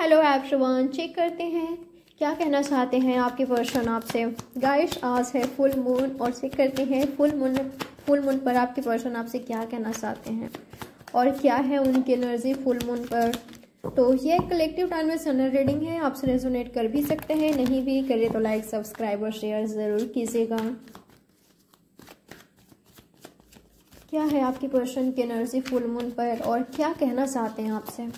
Hello everyone, check करते हैं क्या कहना चाहते हैं आपके पर्सन आपसे। गाइस, आज है फुल मून और चेक करते हैं फुल मून पर आपके पर्सन आपसे क्या कहना चाहते हैं और क्या है उनकी एनर्जी फुल मून पर। तो ये कलेक्टिव टाइम में जनरल रीडिंग है, आपसे रेजोनेट कर भी सकते हैं, नहीं भी करे तो लाइक सब्सक्राइब और शेयर ज़रूर कीजिएगा। क्या है आपकी पर्सन की एनर्जी फुल मून पर और क्या कहना चाहते हैं आपसे।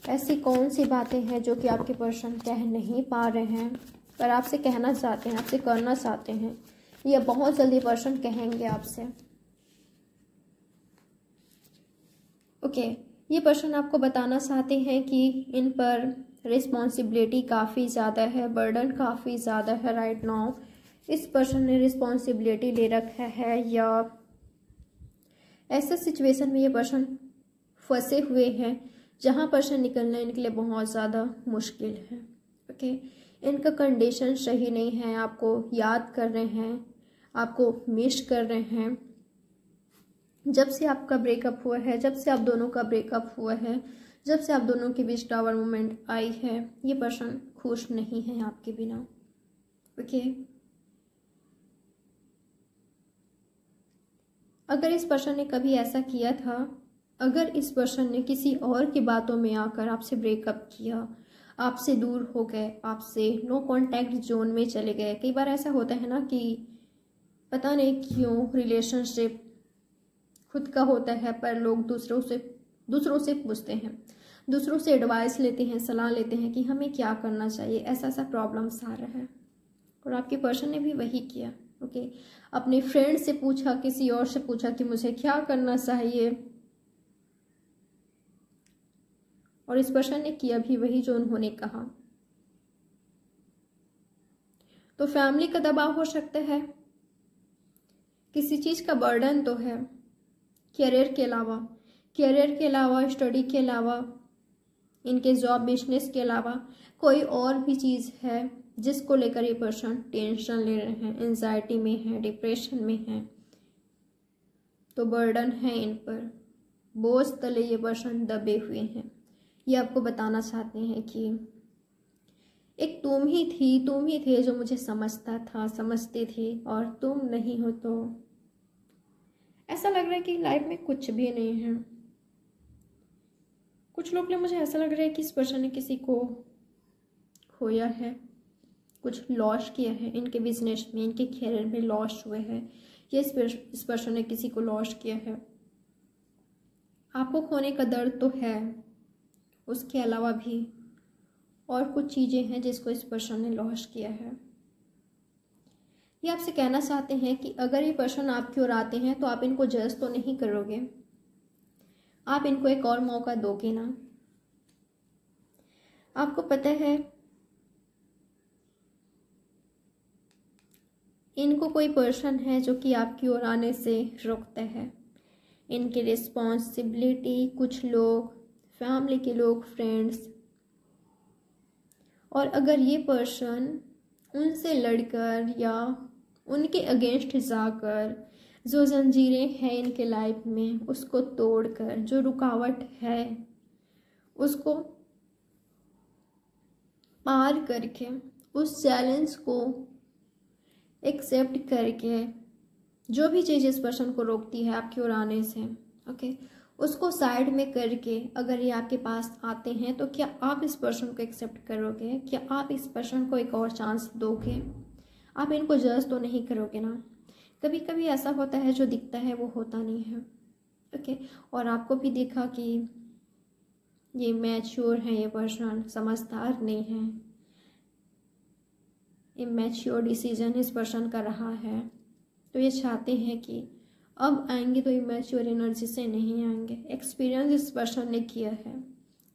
ऐसी कौन सी बातें हैं जो कि आपके पर्सन कह नहीं पा रहे हैं पर आपसे कहना चाहते हैं, आपसे करना चाहते हैं। ये बहुत जल्दी पर्सन कहेंगे आपसे। ओके, ये पर्सन आपको बताना चाहते हैं कि इन पर रिस्पॉन्सिबिलिटी काफ़ी ज़्यादा है, बर्डन काफ़ी ज़्यादा है राइट नाउ। इस पर्सन ने रिस्पॉन्सिबिलिटी ले रखा है या ऐसा सिचुएशन में ये पर्सन फंसे हुए हैं जहाँ पर्सन निकलना इनके लिए बहुत ज़्यादा मुश्किल है। ओके, इनका कंडीशन सही नहीं है, आपको याद कर रहे हैं, आपको मिस कर रहे हैं। जब से आपका ब्रेकअप हुआ है, जब से आप दोनों का ब्रेकअप हुआ है, जब से आप दोनों के बीच टावर मोमेंट आई है, ये पर्सन खुश नहीं है आपके बिना। ओके, अगर इस पर्सन ने कभी ऐसा किया था, अगर इस पर्सन ने किसी और की बातों में आकर आपसे ब्रेकअप किया, आपसे दूर हो गए, आपसे नो कांटेक्ट जोन में चले गए। कई बार ऐसा होता है ना कि पता नहीं क्यों रिलेशनशिप खुद का होता है पर लोग दूसरों से पूछते हैं, दूसरों से एडवाइस लेते हैं, सलाह लेते हैं कि हमें क्या करना चाहिए। ऐसा ऐसा प्रॉब्लम्स आ रहा है और आपके पर्सन ने भी वही किया। ओके, अपने फ्रेंड से पूछा, किसी और से पूछा कि मुझे क्या करना चाहिए और इस पर्सन ने किया भी वही जो उन्होंने कहा। तो फैमिली का दबाव हो सकता है, किसी चीज का बर्डन तो है, करियर के अलावा स्टडी के अलावा, इनके जॉब बिजनेस के अलावा कोई और भी चीज है जिसको लेकर ये पर्सन टेंशन ले रहे हैं, एंजाइटी में है, डिप्रेशन में है। तो बर्डन है इन पर, बोझ तले ये पर्सन दबे हुए हैं। ये आपको बताना चाहते हैं कि एक तुम ही थे जो मुझे समझता था, समझती थी, और तुम नहीं हो तो ऐसा लग रहा है कि लाइफ में कुछ भी नहीं है। कुछ लोग ने मुझे ऐसा लग रहा है कि इस पर्सन ने किसी को खोया है, कुछ लॉस किया है, इनके बिजनेस में, इनके करियर में लॉस हुए हैं, ये इस पर्सन ने किसी को लॉस किया है। आपको खोने का दर्द तो है, उसके अलावा भी और कुछ चीज़ें हैं जिसको इस पर्सन ने लॉस किया है। ये आपसे कहना चाहते हैं कि अगर ये पर्सन आपकी ओर आते हैं तो आप इनको जज तो नहीं करोगे, आप इनको एक और मौका दोगे ना। आपको पता है इनको कोई पर्सन है जो कि आपकी ओर आने से रोकता है। इनकी रिस्पॉन्सिबिलिटी कुछ लोग, फैमिली के लोग, फ्रेंड्स, और अगर ये पर्सन उनसे लड़कर या उनके अगेंस्ट जाकर जो जंजीरें हैं इनके लाइफ में उसको तोड़कर, जो रुकावट है उसको पार करके, उस चैलेंज को एक्सेप्ट करके, जो भी चीज़ इस पर्सन को रोकती है आपकी ओर आने से, ओके, उसको साइड में करके अगर ये आपके पास आते हैं तो क्या आप इस पर्सन को एक्सेप्ट करोगे? क्या आप इस पर्सन को एक और चांस दोगे? आप इनको जज तो नहीं करोगे ना। कभी कभी ऐसा होता है जो दिखता है वो होता नहीं है। ओके, और आपको भी देखा कि ये मैच्योर है, ये पर्सन समझदार नहीं है, इमैच्योर डिसीजन इस पर्सन का रहा है। तो ये चाहते हैं कि अब आएंगे तो इमैच्योर एनर्जी से नहीं आएंगे। एक्सपीरियंस इस पर्सन ने किया है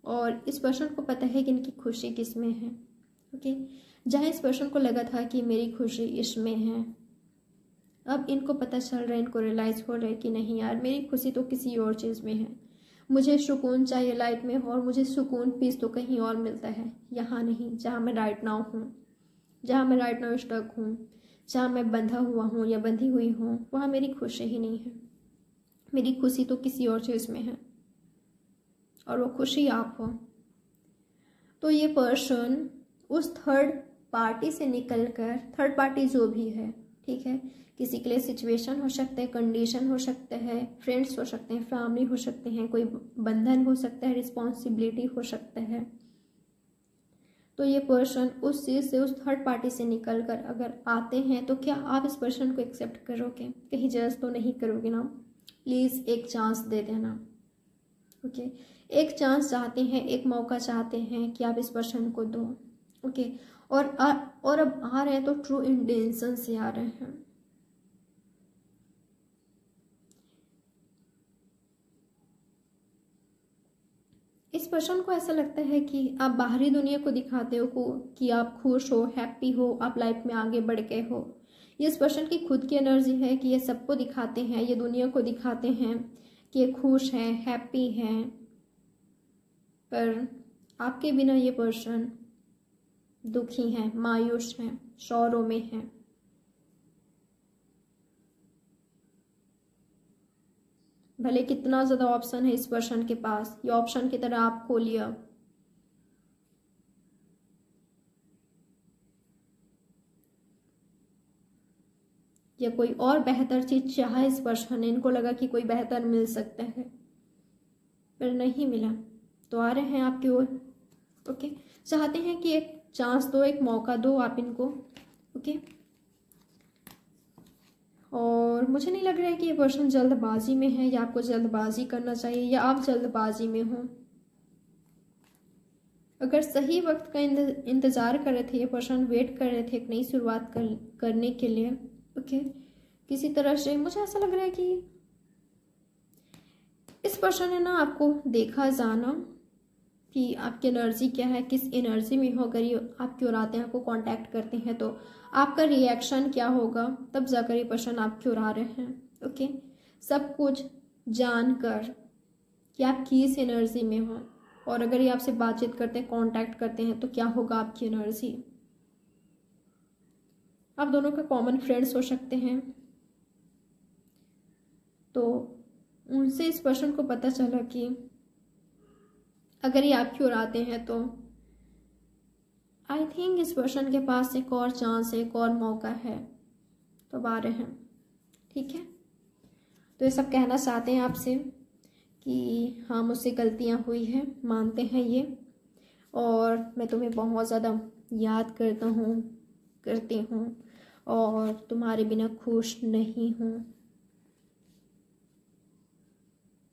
और इस पर्सन को पता है कि इनकी खुशी किस में है। ओके, जहाँ इस पर्सन को लगा था कि मेरी खुशी इसमें है, अब इनको पता चल रहा है, इनको रियलाइज़ हो रहा है कि नहीं यार, मेरी खुशी तो किसी और चीज़ में है। मुझे सुकून चाहिए लाइफ में और मुझे सुकून पीस तो कहीं और मिलता है, यहाँ नहीं, जहाँ मैं राइट नाउ हूँ, जहाँ मैं राइट नाउ स्टक हूँ, जहाँ मैं बंधा हुआ हूँ या बंधी हुई हूँ, वहाँ मेरी खुशी ही नहीं है। मेरी खुशी तो किसी और चीज़ में है और वो खुशी आप हो। तो ये पर्सन उस थर्ड पार्टी से निकलकर, थर्ड पार्टी जो भी है, ठीक है, किसी के लिए सिचुएशन हो सकता है, कंडीशन हो सकता है, फ्रेंड्स हो सकते हैं, फैमिली हो सकते हैं, कोई बंधन हो सकता है, रिस्पॉन्सिबिलिटी हो सकता है। तो ये पर्सन उस चीज़ से, उस थर्ड पार्टी से निकल कर अगर आते हैं तो क्या आप इस पर्सन को एक्सेप्ट करोगे? कहीं जज तो नहीं करोगे ना? प्लीज़ एक चांस दे देना। ओके, एक चांस चाहते हैं, एक मौका चाहते हैं कि आप इस पर्सन को दो। ओके, और अब आ रहे हैं तो ट्रू इंटेंशन से आ रहे हैं। इस पर्सन को ऐसा लगता है कि आप बाहरी दुनिया को दिखाते हो कि आप खुश हो, हैप्पी हो, आप लाइफ में आगे बढ़ गए हो। ये इस पर्सन की खुद की एनर्जी है कि ये सबको दिखाते हैं, ये दुनिया को दिखाते हैं कि ये खुश हैं, हैप्पी हैं, पर आपके बिना ये पर्सन दुखी हैं, मायूस हैं, शौरों में हैं। भले कितना ज़्यादा ऑप्शन है इस पर्सन के पास, ये ऑप्शन की तरह आप खोलिए। या कोई और बेहतर चीज चाहा इस पर्सन ने, इनको लगा कि कोई बेहतर मिल सकता है, पर नहीं मिला, तो आ रहे हैं आपकी ओर। ओके, चाहते हैं कि एक चांस दो, एक मौका दो आप इनको। ओके, और मुझे नहीं लग रहा है कि ये पर्सन जल्दबाजी में है, या आपको जल्दबाजी करना चाहिए, या आप जल्दबाजी में हो। अगर सही वक्त का इंतजार कर रहे थे, ये पर्सन वेट कर रहे थे एक नई शुरुआत करने के लिए। ओके, किसी तरह से मुझे ऐसा लग रहा है कि इस पर्सन ने ना आपको देखा, जाना कि आपकी एनर्जी क्या है, किस एनर्जी में हो। अगर ये आपकी ओर आते हैं, आपको कांटेक्ट करते हैं, तो आपका रिएक्शन क्या होगा, तब जाकर ये पर्सन आपकी ओर आ रहे हैं। ओके, सब कुछ जानकर कि आप किस एनर्जी में हो, और अगर ये आपसे बातचीत करते हैं, कांटेक्ट करते हैं, तो क्या होगा आपकी एनर्जी। आप दोनों का कॉमन फ्रेंड्स हो सकते हैं, तो उनसे इस पर्सन को पता चला कि अगर ये आपकी ओर आते हैं तो आई थिंक इस पर्सन के पास एक और चांस है, एक और मौका है, तो अब आ रहे हैं। ठीक है, तो ये सब कहना चाहते हैं आपसे कि हाँ, मुझसे गलतियाँ हुई हैं, मानते हैं ये, और मैं तुम्हें बहुत ज़्यादा याद करती हूँ, और तुम्हारे बिना खुश नहीं हूँ।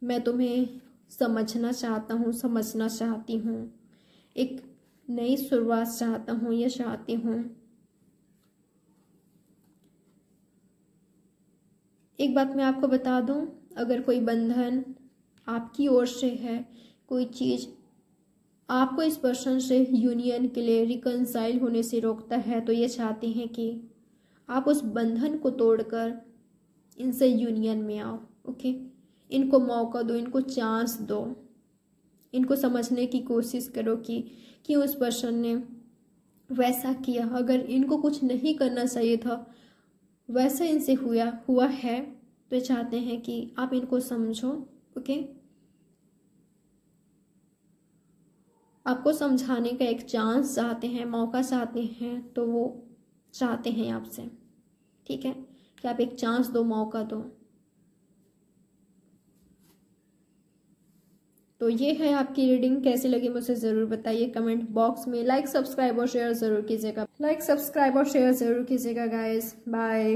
मैं तुम्हें समझना चाहती हूँ, एक नई शुरुआत चाहता हूँ, ये चाहती हूँ। एक बात मैं आपको बता दूँ, अगर कोई बंधन आपकी ओर से है, कोई चीज़ आपको इस पर्सन से यूनियन के लिए, रिकंसाइल होने से रोकता है, तो ये चाहते हैं कि आप उस बंधन को तोड़कर इनसे यूनियन में आओ। ओके, इनको मौका दो, इनको चांस दो, इनको समझने की कोशिश करो कि क्यों उस पर्सन ने वैसा किया। अगर इनको कुछ नहीं करना चाहिए था, वैसा इनसे हुआ है, तो ये चाहते हैं कि आप इनको समझो। ओके, आपको समझाने का एक चांस चाहते हैं, मौका चाहते हैं, तो वो चाहते हैं आपसे, ठीक है, कि आप एक चांस दो, मौका दो। तो ये है आपकी रीडिंग, कैसी लगी मुझे ज़रूर बताइए कमेंट बॉक्स में। लाइक सब्सक्राइब और शेयर ज़रूर कीजिएगा, गाइस। बाय।